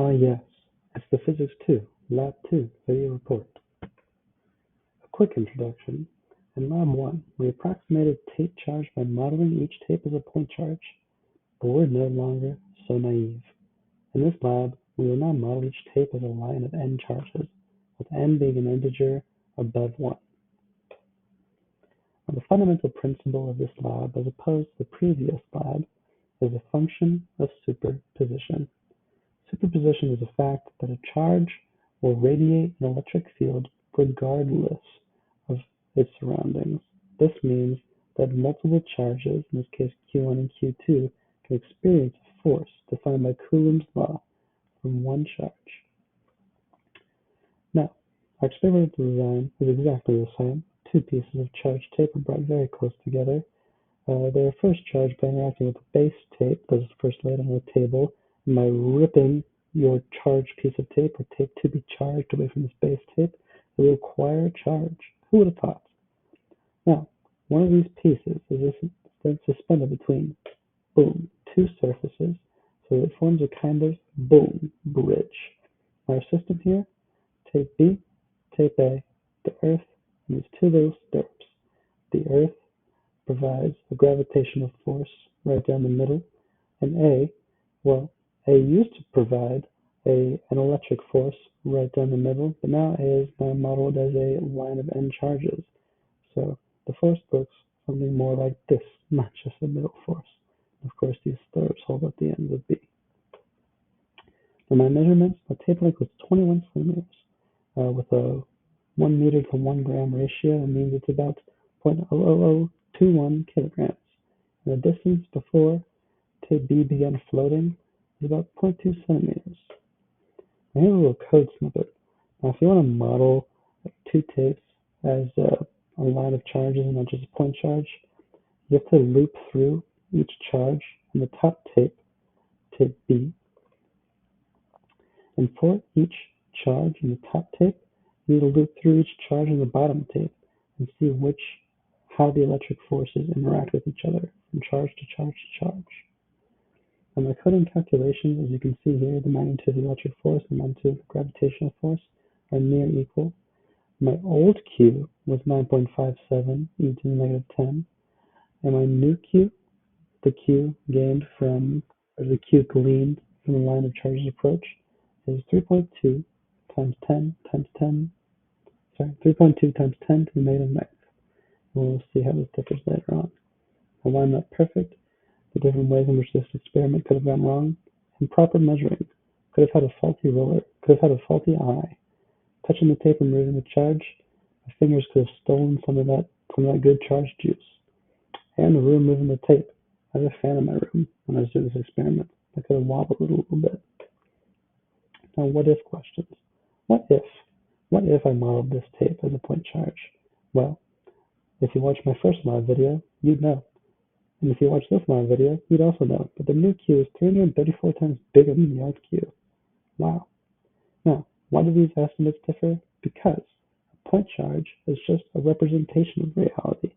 Ah yes, it's the Physics 2, Lab 2 video report. A quick introduction. In Lab 1, we approximated tape charge by modeling each tape as a point charge, but we're no longer so naive. In this lab, we will now model each tape as a line of n charges, with n being an integer above 1. Now, the fundamental principle of this lab, as opposed to the previous lab, is a function of superposition. Superposition is the fact that a charge will radiate an electric field regardless of its surroundings. This means that multiple charges, in this case Q1 and Q2, can experience a force defined by Coulomb's law from one charge. Now, our experimental design is exactly the same. Two pieces of charged tape are brought very close together. They are first charged by interacting with the base tape that is first laid on a table, and by ripping your charged piece of tape or tape to be charged away from this base tape, it will acquire a charge. Who would have thought? Now, one of these pieces is then suspended between, boom, two surfaces, so it forms a kind of, boom, bridge. Our system here, tape B, tape A, the Earth, and these two little stirrups. The Earth provides a gravitational force right down the middle, and A used to provide an electric force right down the middle, but now A is now modeled as a line of n charges. So the force looks something more like this, not just a middle force. Of course, these stirrups hold up the ends of B. For my measurements, the tape length was 21 centimeters. With a 1 meter to 1 gram ratio, it means it's about 0.00021 kilograms. And the distance before tape B began floating is about 0.2 centimeters. Now here's a little code snippet. Now if you want to model two tapes as a line of charges and not just a point charge, you have to loop through each charge in the top tape, tape B. And for each charge in the top tape, you need to loop through each charge in the bottom tape and see how the electric forces interact with each other from charge to charge to charge. And my coding calculations, as you can see here, the magnitude of the electric force and the magnitude of the gravitational force are near equal. My old Q was 9.57 e to the negative 10, and my new Q, the Q gleaned from the line of charges approach, is 3.2 times 10 times 10, 3.2 times 10 to the negative 9th. We'll see how this differs later on. And why I'm not perfect, the different ways in which this experiment could have gone wrong, improper measuring, could have had a faulty roller, could have had a faulty eye. Touching the tape and removing the charge, my fingers could have stolen some of that good charge juice. And the room moving the tape. I have a fan in my room when I was doing this experiment. I could have wobbled it a little bit. Now, what if questions? What if? What if I modeled this tape as a point charge? Well, if you watched my first mod video, you'd know. And if you watch this mod video, you'd also know. But the new Q is 334 times bigger than the old Q. Wow. Now, why do these estimates differ? Because a point charge is just a representation of reality.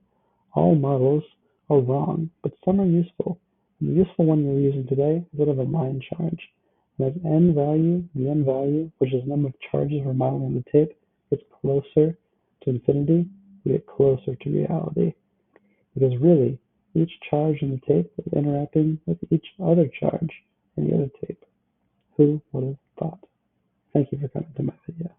All models are wrong, but some are useful. And the useful one we're using today is that of a line charge. And as n value, the n value, which is the number of charges we're modeling on the tape, gets closer to infinity, we get closer to reality. Because really, each charge in the tape is interacting with each other charge in the other tape. Who would have thought? Thank you for coming to my video.